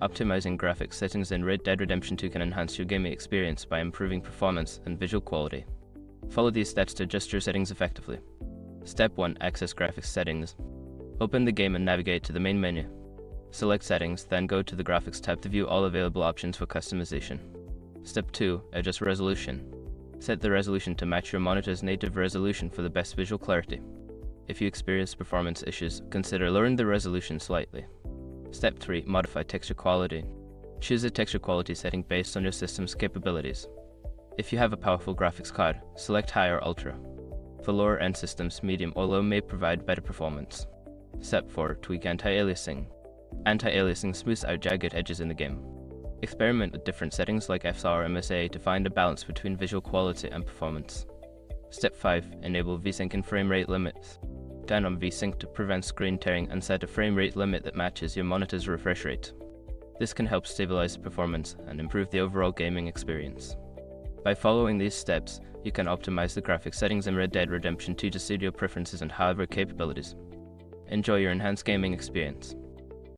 Optimizing graphics settings in Red Dead Redemption 2 can enhance your gaming experience by improving performance and visual quality. Follow these steps to adjust your settings effectively. Step 1. Access graphics settings. Open the game and navigate to the main menu. Select Settings, then go to the Graphics tab to view all available options for customization. Step 2. Adjust resolution. Set the resolution to match your monitor's native resolution for the best visual clarity. If you experience performance issues, consider lowering the resolution slightly. Step 3. Modify texture quality. Choose a texture quality setting based on your system's capabilities. If you have a powerful graphics card, select High or Ultra. For lower-end systems, Medium or Low may provide better performance. Step 4. Tweak anti-aliasing. Anti-aliasing smooths out jagged edges in the game. Experiment with different settings like FSAR or MSA to find a balance between visual quality and performance. Step 5. Enable VSync and frame rate limits. Turn on VSync to prevent screen tearing and set a frame rate limit that matches your monitor's refresh rate. This can help stabilize the performance and improve the overall gaming experience. By following these steps, you can optimize the graphics settings in Red Dead Redemption 2 to suit your preferences and hardware capabilities. Enjoy your enhanced gaming experience.